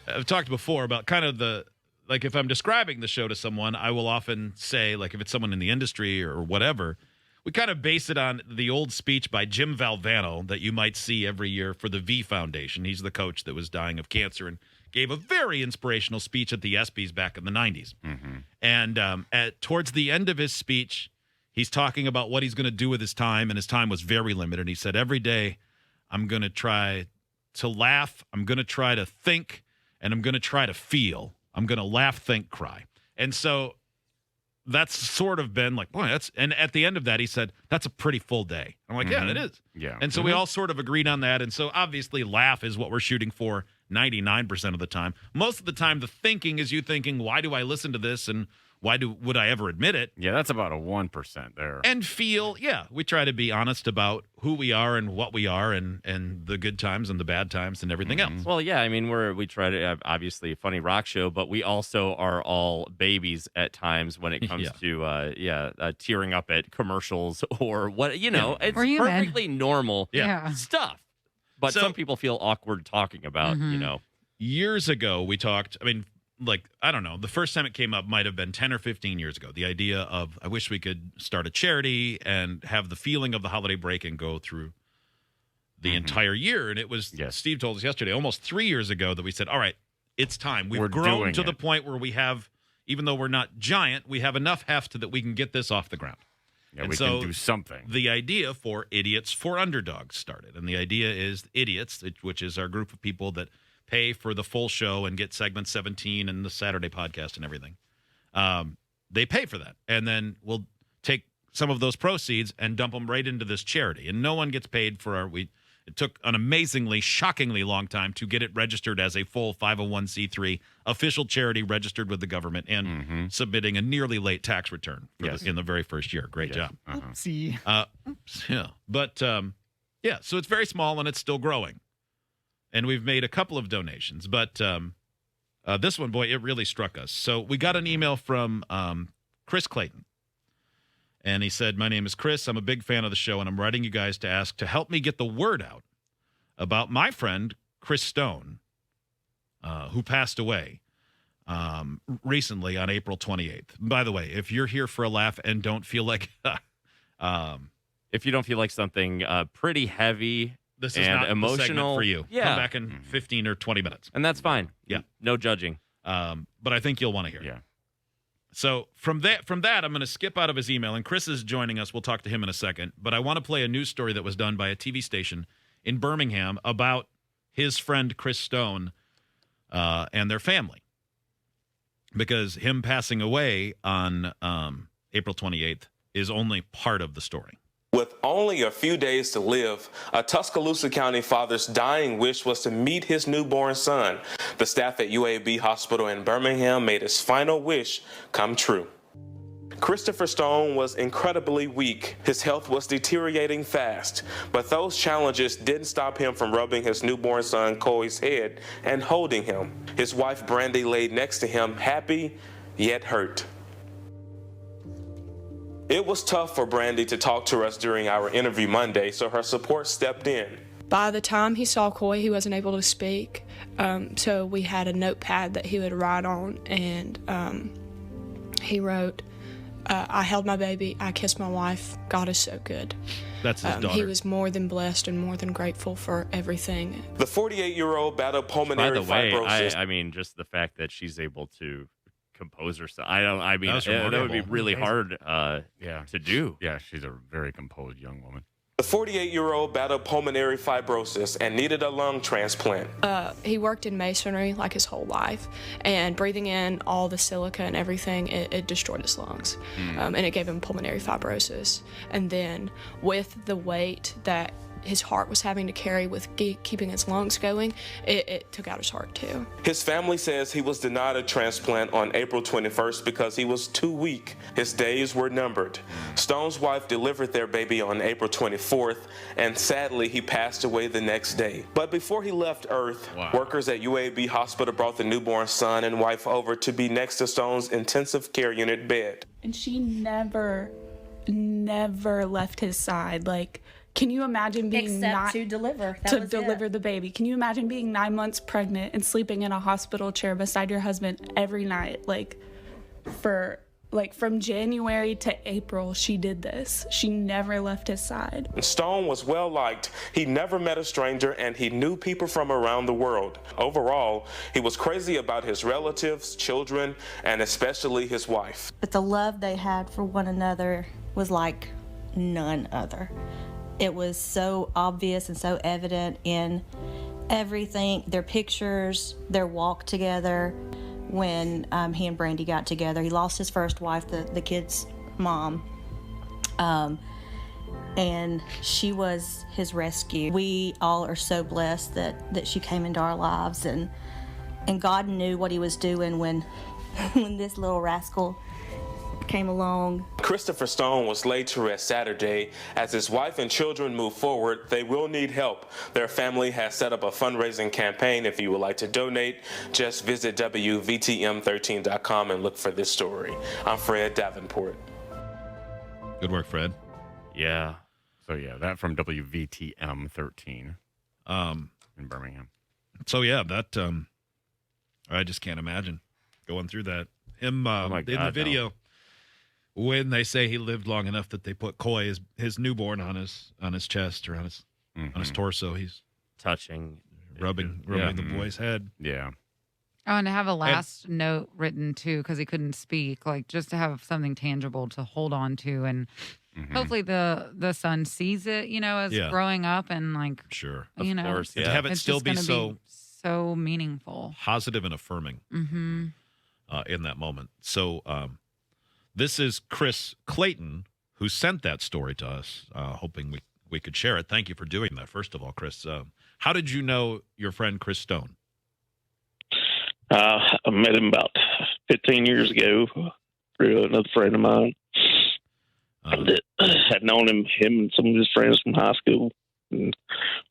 I've talked before about kind of like if I'm describing the show to someone, I will often say, like if it's someone in the industry or whatever, we kind of base it on the old speech by Jim Valvano that you might see every year for the V Foundation. He's the coach that was dying of cancer and gave a very inspirational speech at the ESPYs back in the 90s. Mm-hmm. And towards the end of his speech, he's talking about what he's going to do with his time, and his time was very limited. He said, every day I'm going to try to laugh, I'm going to try to think, and I'm going to try to feel. I'm going to laugh, think, cry. And so that's sort of been like, boy, and at the end of that, he said, that's a pretty full day. I'm like, yeah, it is. Yeah. And so we all sort of agreed on that. And so obviously laugh is what we're shooting for 99% of the time. Most of the time, the thinking is you thinking, why do I listen to this? And would I ever admit it? Yeah, that's about a 1% there. And feel, we try to be honest about who we are and what we are and the good times and the bad times and everything else. Well, yeah, I mean, we try to have obviously a funny rock show, but we also are all babies at times when it comes to tearing up at commercials or what, it's perfectly normal stuff. But some people feel awkward talking about, Years ago, we talked, I don't know, the first time it came up might have been 10 or 15 years ago. The idea of, I wish we could start a charity and have the feeling of the holiday break and go through the entire year. And it was, Steve told us yesterday, almost 3 years ago that we said, all right, it's time. We've grown to the point where we have, even though we're not giant, we have enough heft that we can get this off the ground. Yeah, and we can do something. The idea for Idiots for Underdogs started. And the idea is Idiots, which is our group of people that pay for the full show and get segment 17 and the Saturday podcast and everything. They pay for that. And then we'll take some of those proceeds and dump them right into this charity. And no one gets paid for it took an amazingly, shockingly long time to get it registered as a full 501c3 official charity registered with the government and submitting a nearly late tax return in the very first year. Great job. Oopsie. Yeah. But, so it's very small and it's still growing. And we've made a couple of donations, but this one, boy, it really struck us. So we got an email from Chris Clayton, and he said, my name is Chris. I'm a big fan of the show, and I'm writing you guys to ask to help me get the word out about my friend, Chris Stone, who passed away recently on April 28th. By the way, if you're here for a laugh and don't feel like if you don't feel like something pretty heavy this is not emotional the segment for you. Come back in 15 or 20 minutes. And that's fine. Yeah. No judging. But I think you'll want to hear it. Yeah. So from that, I'm going to skip out of his email, and Chris is joining us. We'll talk to him in a second. But I want to play a news story that was done by a TV station in Birmingham about his friend Chris Stone and their family. Because him passing away on April 28th is only part of the story. With only a few days to live, a Tuscaloosa County father's dying wish was to meet his newborn son. The staff at UAB Hospital in Birmingham made his final wish come true. Christopher Stone was incredibly weak. His health was deteriorating fast, but those challenges didn't stop him from rubbing his newborn son Coy's head and holding him. His wife Brandy laid next to him, happy yet hurt. It was tough for Brandy to talk to us during our interview Monday, so her support stepped in. By the time he saw Coy, he wasn't able to speak, so we had a notepad that he would write on, and he wrote, I held my baby, I kissed my wife, God is so good. That's his daughter. He was more than blessed and more than grateful for everything. The 48-year-old battled pulmonary fibrosis. I mean, just the fact that she's able to compose herself. That would be really hard to do. Yeah, she's a very composed young woman. The 48-year-old battled pulmonary fibrosis and needed a lung transplant. He worked in masonry like his whole life, and breathing in all the silica and everything, it destroyed his lungs, and it gave him pulmonary fibrosis. And then with the weight that his heart was having to carry with keeping his lungs going, it took out his heart too. His family says he was denied a transplant on April 21st because he was too weak. His days were numbered. Stone's wife delivered their baby on April 24th, and sadly, he passed away the next day. But before he left Earth, workers at UAB Hospital brought the newborn son and wife over to be next to Stone's intensive care unit bed. And she never left his side. Like, Can you imagine being to deliver the baby? Can you imagine being 9 months pregnant and sleeping in a hospital chair beside your husband every night? From January to April, she did this. She never left his side. Stone was well liked. He never met a stranger, and he knew people from around the world. Overall, he was crazy about his relatives, children, and especially his wife. But the love they had for one another was like none other. It was so obvious and so evident in everything, their pictures, their walk together. When he and Brandy got together, he lost his first wife, the kid's mom, and she was his rescue. We all are so blessed that she came into our lives, and God knew what he was doing when this little rascal came along. Christopher Stone was laid to rest Saturday. As his wife and children move forward, they will need help. Their family has set up a fundraising campaign. If you would like to donate, just visit WVTM13.com and look for this story. I'm Fred Davenport. Good work, Fred. Yeah. So, yeah, that from WVTM 13 in Birmingham. So, yeah, that I just can't imagine going through that. Him in the video. No. When they say he lived long enough that they put Coy, his newborn, on his chest or on his torso, he's touching, rubbing the boy's head. Yeah. Oh, and to have a last note written too, because he couldn't speak, like just to have something tangible to hold on to, and hopefully the son sees it, as growing up, and like sure, of course, to have it still be so meaningful, positive and affirming in that moment. So. This is Chris Clayton, who sent that story to us, hoping we could share it. Thank you for doing that. First of all, Chris, how did you know your friend Chris Stone? I met him about 15 years ago through another friend of mine. That had known him and some of his friends from high school. And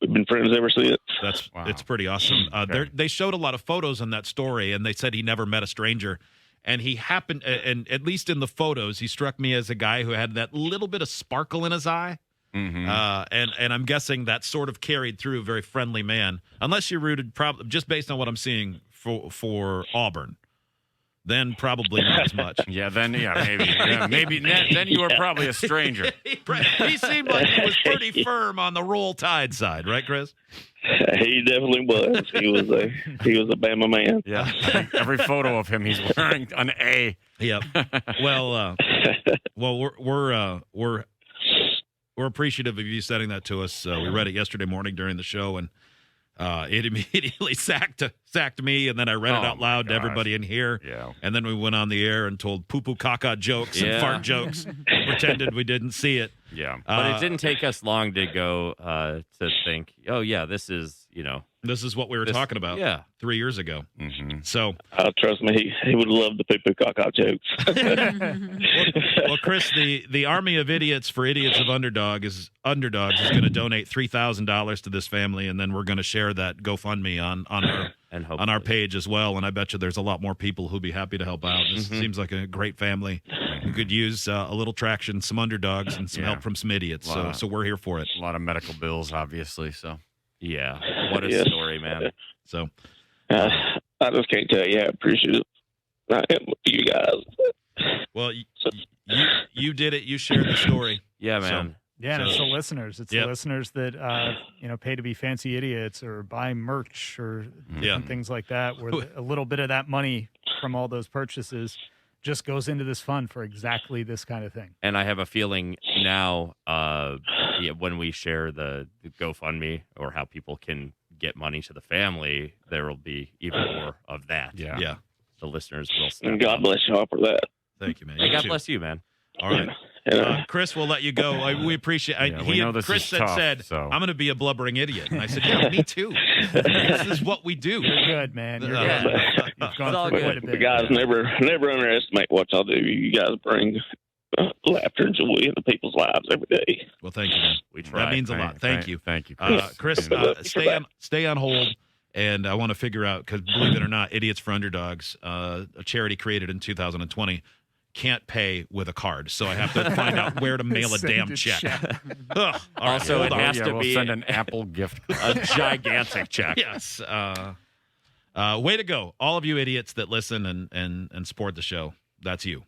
we've been friends ever since. It's pretty awesome. They showed a lot of photos in that story, and they said he never met a stranger. And he happened, and at least in the photos, he struck me as a guy who had that little bit of sparkle in his eye. And I'm guessing that sort of carried through, a very friendly man. Unless you rooted, just based on what I'm seeing, for Auburn. Then probably not as much. Maybe. Then you were probably a stranger. He seemed like he was pretty firm on the Roll Tide side, right, Chris? He definitely was. He was a Bama man. Yeah. Every photo of him, he's wearing an A. Yep. Well, we're appreciative of you sending that to us. We read it yesterday morning during the show, and it immediately sacked me, and then I read it out loud to everybody in here. Yeah. And then we went on the air and told poo-poo caca jokes and fart jokes and pretended we didn't see it. Yeah. But it didn't take us long to go to think, oh, yeah, this is, This is what we were talking about 3 years ago. Mm-hmm. So, trust me, he would love the poo-poo caca jokes. well, Chris, the Army of Idiots for Idiots of Underdogs is going to donate $3,000 to this family, and then we're going to share that GoFundMe on our page as well. And I bet you there's a lot more people who'll be happy to help out. This seems like a great family who could use a little traction, some underdogs, and some help from some idiots. So we're here for it. A lot of medical bills, obviously. So. Yeah, what a story, man. So, I just can't tell you how appreciative I am of you guys. Well, you did it. You shared the story. Yeah, man. So, yeah, and it's the listeners. It's the listeners that pay to be fancy idiots or buy merch or things like that, where a little bit of that money from all those purchases just goes into this fund for exactly this kind of thing. And I have a feeling now when we share the GoFundMe or how people can get money to the family, there will be even more of that. Yeah. The listeners will step And God bless y'all for that. Thank you, man. Hey, God bless you, man. All right. Chris, we'll let you go. We appreciate it. Chris said, I'm going to be a blubbering idiot. And I said, yeah, me too. This is what we do. You're good, man. You're good. You've gone through quite a bit. The guys never underestimate what y'all do. You guys bring laughter and joy into people's lives every day. Well, thank you, man. We try. That means a lot. Thank you. Thank you, Chris. Stay on hold. And I want to figure out, because believe it or not, Idiots for Underdogs, a charity created in 2020, can't pay with a card, so I have to find out where to mail a damn check. Ugh. Also, it has to be send an Apple gift a gigantic check. Yes. Way to go, all of you idiots that listen and support the show. That's you.